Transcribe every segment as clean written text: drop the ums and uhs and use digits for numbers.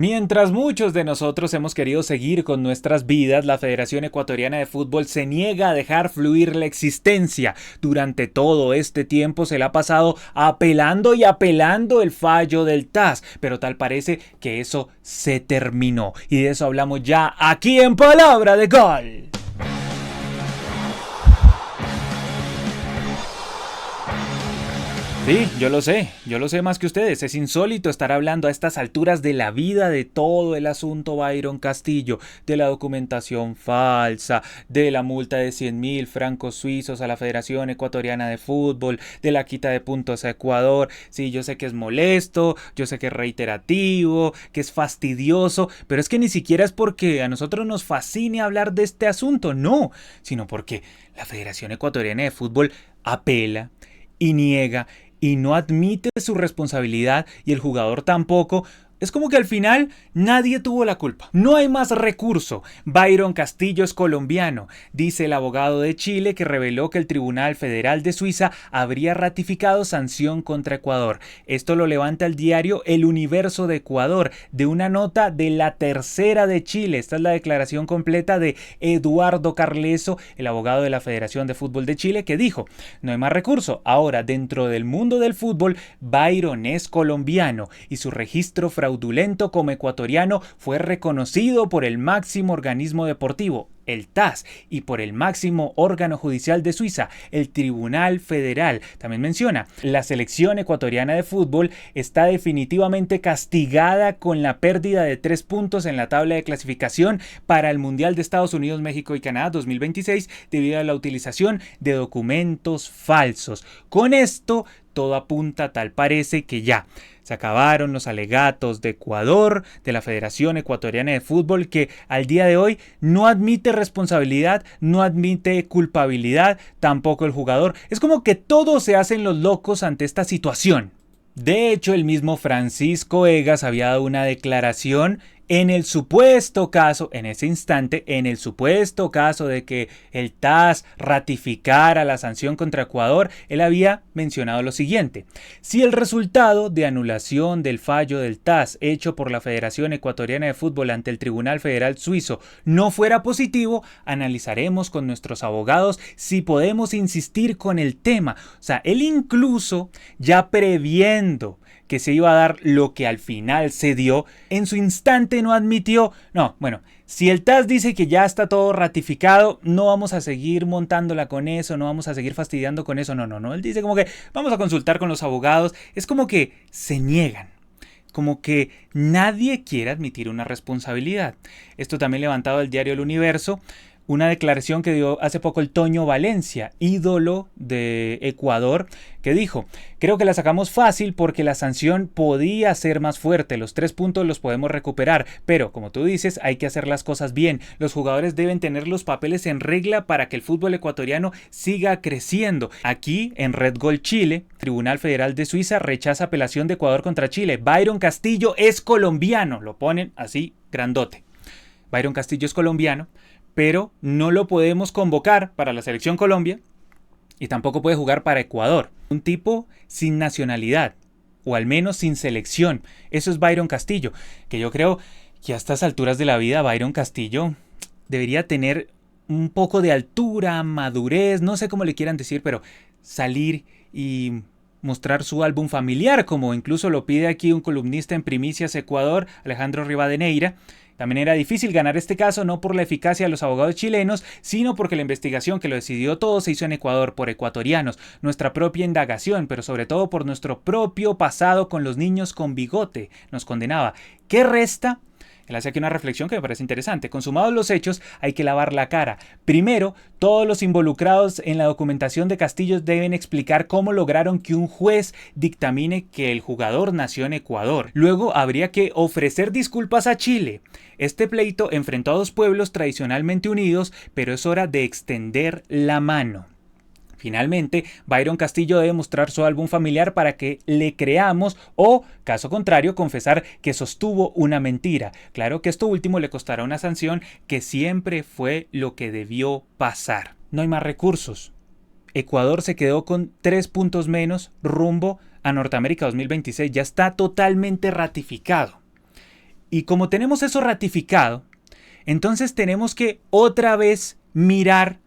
Mientras muchos de nosotros hemos querido seguir con nuestras vidas, la Federación Ecuatoriana de Fútbol se niega a dejar fluir la existencia. Durante todo este tiempo se le ha pasado apelando y apelando el fallo del TAS, pero tal parece que eso se terminó. Y de eso hablamos ya aquí en Palabra de Gol. Sí, yo lo sé más que ustedes. Es insólito estar hablando a estas alturas de la vida de todo el asunto Byron Castillo, de la documentación falsa, de la multa de 100.000 francos suizos a la Federación Ecuatoriana de Fútbol, de la quita de puntos a Ecuador. Sí, yo sé que es molesto, yo sé que es reiterativo, que es fastidioso, pero es que ni siquiera es porque a nosotros nos fascine hablar de este asunto, no, sino porque la Federación Ecuatoriana de Fútbol apela y niega y no admite su responsabilidad y el jugador tampoco. Es como que al final nadie tuvo la culpa. No hay más recurso. Byron Castillo es colombiano, dice el abogado de Chile, que reveló que el Tribunal Federal de Suiza habría ratificado sanción contra Ecuador. Esto lo levanta el diario El Universo de Ecuador, de una nota de La Tercera de Chile. Esta es la declaración completa de Eduardo Carleso, el abogado de la Federación de Fútbol de Chile, que dijo: no hay más recurso. Ahora, dentro del mundo del fútbol, Byron es colombiano y su registro fraudulento como ecuatoriano fue reconocido por el máximo organismo deportivo, el TAS, y por el máximo órgano judicial de Suiza, el Tribunal Federal. También menciona: la selección ecuatoriana de fútbol está definitivamente castigada con la pérdida de 3 puntos en la tabla de clasificación para el Mundial de Estados Unidos, México y Canadá 2026 debido a la utilización de documentos falsos. Con esto todo apunta, tal parece, que ya se acabaron los alegatos de Ecuador, de la Federación Ecuatoriana de Fútbol, que al día de hoy no admite responsabilidad, no admite culpabilidad, tampoco el jugador. Es como que todos se hacen los locos ante esta situación. De hecho, el mismo Francisco Egas había dado una declaración en el supuesto caso, en ese instante, en el supuesto caso de que el TAS ratificara la sanción contra Ecuador. Él había mencionado lo siguiente: si el resultado de anulación del fallo del TAS hecho por la Federación Ecuatoriana de Fútbol ante el Tribunal Federal Suizo no fuera positivo, analizaremos con nuestros abogados si podemos insistir con el tema. O sea, él incluso, ya previendo que se iba a dar lo que al final se dio, en su instante no admitió: no, bueno, si el TAS dice que ya está todo ratificado, no vamos a seguir montándola con eso, no vamos a seguir fastidiando con eso, no, él dice como que vamos a consultar con los abogados. Es como que se niegan, como que nadie quiere admitir una responsabilidad. Esto también levantado el diario El Universo, una declaración que dio hace poco el Toño Valencia, ídolo de Ecuador, que dijo: creo que la sacamos fácil porque la sanción podía ser más fuerte, los 3 puntos los podemos recuperar, pero como tú dices, hay que hacer las cosas bien, los jugadores deben tener los papeles en regla para que el fútbol ecuatoriano siga creciendo. Aquí en Red Gol Chile, Tribunal Federal de Suiza rechaza apelación de Ecuador contra Chile. Byron Castillo es colombiano, lo ponen así grandote. Byron Castillo es colombiano, pero no lo podemos convocar para la selección Colombia y tampoco puede jugar para Ecuador. Un tipo sin nacionalidad, o al menos sin selección. Eso es Byron Castillo, que yo creo que a estas alturas de la vida Byron Castillo debería tener un poco de altura, madurez, no sé cómo le quieran decir, pero salir y mostrar su álbum familiar, como incluso lo pide aquí un columnista en Primicias Ecuador, Alejandro Rivadeneira. También era difícil ganar este caso, no por la eficacia de los abogados chilenos, sino porque la investigación que lo decidió todo se hizo en Ecuador por ecuatorianos, nuestra propia indagación, pero sobre todo por nuestro propio pasado con los niños con bigote, nos condenaba. ¿Qué resta? Él hace aquí una reflexión que me parece interesante. Consumados los hechos, hay que lavar la cara. Primero, todos los involucrados en la documentación de Castillo deben explicar cómo lograron que un juez dictamine que el jugador nació en Ecuador. Luego, habría que ofrecer disculpas a Chile. Este pleito enfrentó a dos pueblos tradicionalmente unidos, pero es hora de extender la mano. Finalmente, Byron Castillo debe mostrar su álbum familiar para que le creamos o, caso contrario, confesar que sostuvo una mentira. Claro que esto último le costará una sanción, que siempre fue lo que debió pasar. No hay más recursos. Ecuador se quedó con 3 puntos menos rumbo a Norteamérica 2026. Ya está totalmente ratificado. Y como tenemos eso ratificado, entonces tenemos que otra vez mirar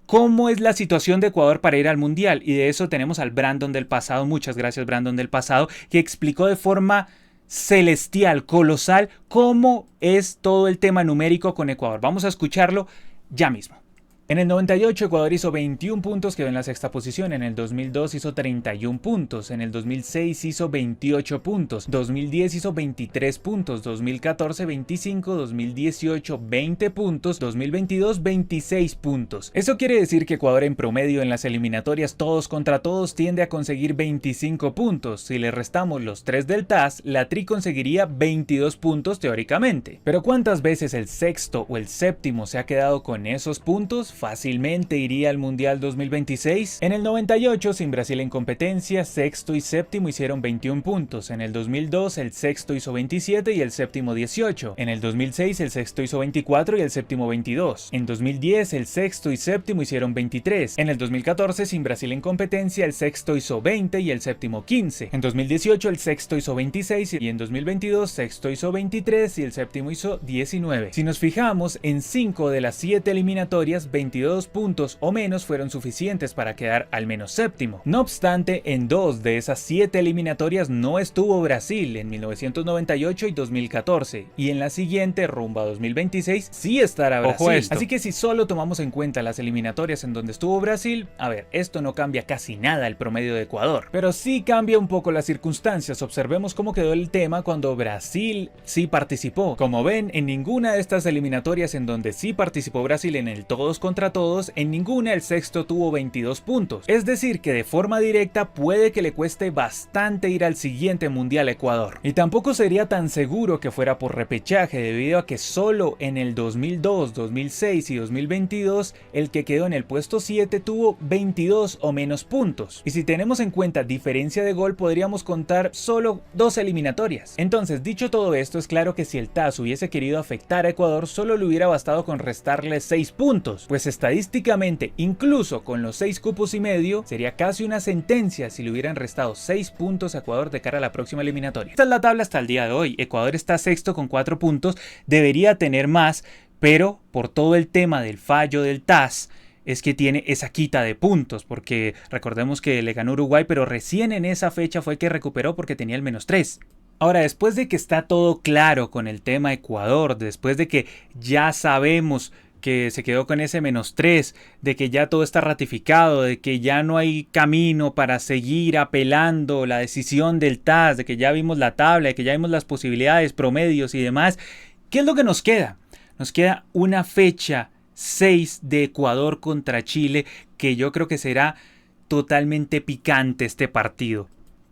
cómo es la situación de Ecuador para ir al Mundial. Y de eso tenemos al Brandon del pasado, muchas gracias Brandon del pasado, que explicó de forma celestial, colosal, cómo es todo el tema numérico con Ecuador. Vamos a escucharlo ya mismo. En el 98 Ecuador hizo 21 puntos, quedó en la sexta posición. En el 2002 hizo 31 puntos. En el 2006 hizo 28 puntos. 2010 hizo 23 puntos. 2014 25. 2018 20 puntos. 2022 26 puntos. Eso quiere decir que Ecuador en promedio en las eliminatorias todos contra todos tiende a conseguir 25 puntos. Si le restamos los 3 del TAS, la Tri conseguiría 22 puntos teóricamente. Pero ¿cuántas veces el sexto o el séptimo se ha quedado con esos puntos? Fácilmente iría al Mundial 2026. En el 98, sin Brasil en competencia, sexto y séptimo hicieron 21 puntos. En el 2002, el sexto hizo 27 y el séptimo 18. En el 2006, el sexto hizo 24 y el séptimo 22. En 2010, el sexto y séptimo hicieron 23. En el 2014, sin Brasil en competencia, el sexto hizo 20 y el séptimo 15. En 2018, el sexto hizo 26 y en 2022, sexto hizo 23 y el séptimo hizo 19. Si nos fijamos, en 5 de las 7 eliminatorias, 22 puntos o menos fueron suficientes para quedar al menos séptimo. No obstante, en 2 de esas 7 eliminatorias no estuvo Brasil, en 1998 y 2014, y en la siguiente, rumbo a 2026, sí estará Brasil. Ojo esto. Así que si solo tomamos en cuenta las eliminatorias en donde estuvo Brasil, a ver, esto no cambia casi nada el promedio de Ecuador, pero sí cambia un poco las circunstancias. Observemos cómo quedó el tema cuando Brasil sí participó. Como ven, en ninguna de estas eliminatorias en donde sí participó Brasil en el todos contra todos, en ninguna el sexto tuvo 22 puntos. Es decir, que de forma directa puede que le cueste bastante ir al siguiente Mundial a Ecuador. Y tampoco sería tan seguro que fuera por repechaje, debido a que solo en el 2002, 2006 y 2022 el que quedó en el puesto 7 tuvo 22 o menos puntos. Y si tenemos en cuenta diferencia de gol, podríamos contar solo 2 eliminatorias. Entonces, dicho todo esto, es claro que si el TAS hubiese querido afectar a Ecuador, solo le hubiera bastado con restarle 6 puntos, pues estadísticamente, incluso con los 6 cupos y medio, sería casi una sentencia si le hubieran restado 6 puntos a Ecuador de cara a la próxima eliminatoria. Esta es la tabla hasta el día de hoy. Ecuador está sexto con 4 puntos, debería tener más, pero por todo el tema del fallo del TAS, es que tiene esa quita de puntos, porque recordemos que le ganó Uruguay, pero recién en esa fecha fue que recuperó porque tenía el -3. Ahora, después de que está todo claro con el tema Ecuador, después de que ya sabemos que se quedó con ese -3, de que ya todo está ratificado, de que ya no hay camino para seguir apelando la decisión del TAS, de que ya vimos la tabla, de que ya vimos las posibilidades, promedios y demás, ¿qué es lo que nos queda? Nos queda una fecha 6 de Ecuador contra Chile, que yo creo que será totalmente picante este partido.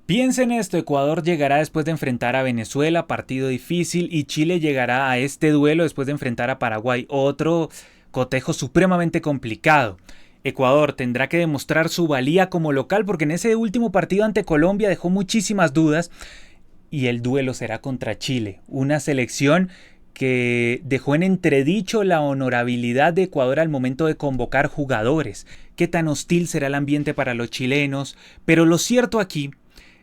Piensen esto, Ecuador llegará después de enfrentar a Venezuela, partido difícil, y Chile llegará a este duelo después de enfrentar a Paraguay, otro cotejo supremamente complicado. Ecuador tendrá que demostrar su valía como local porque en ese último partido ante Colombia dejó muchísimas dudas, y el duelo será contra Chile, una selección que dejó en entredicho la honorabilidad de Ecuador al momento de convocar jugadores. Qué tan hostil será el ambiente para los chilenos, pero lo cierto aquí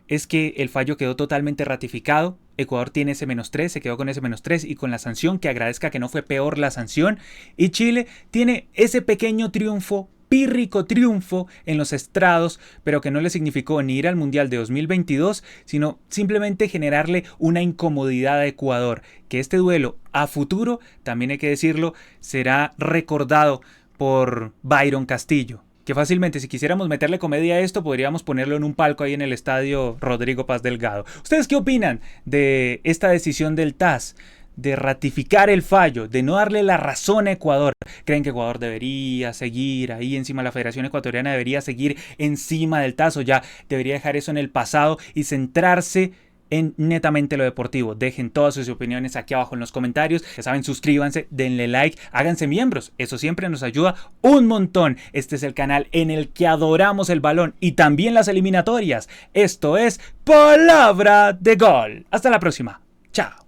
es que el fallo quedó totalmente ratificado. Ecuador tiene ese -3, se quedó con ese -3 y con la sanción, que agradezca que no fue peor la sanción. Y Chile tiene ese pequeño triunfo, pírrico triunfo en los estrados, pero que no le significó ni ir al Mundial de 2022, sino simplemente generarle una incomodidad a Ecuador. Que este duelo a futuro, también hay que decirlo, será recordado por Byron Castillo. Que fácilmente, si quisiéramos meterle comedia a esto, podríamos ponerlo en un palco ahí en el estadio Rodrigo Paz Delgado. ¿Ustedes qué opinan de esta decisión del TAS? De ratificar el fallo, de no darle la razón a Ecuador. ¿Creen que Ecuador debería seguir ahí encima, la Federación Ecuatoriana debería seguir encima del TAS, o ya debería dejar eso en el pasado y centrarse en netamente lo deportivo? Dejen todas sus opiniones aquí abajo en los comentarios. Ya saben, suscríbanse, denle like, háganse miembros. Eso siempre nos ayuda un montón. Este es el canal en el que adoramos el balón y también las eliminatorias. Esto es Palabra de Gol. Hasta la próxima. Chao.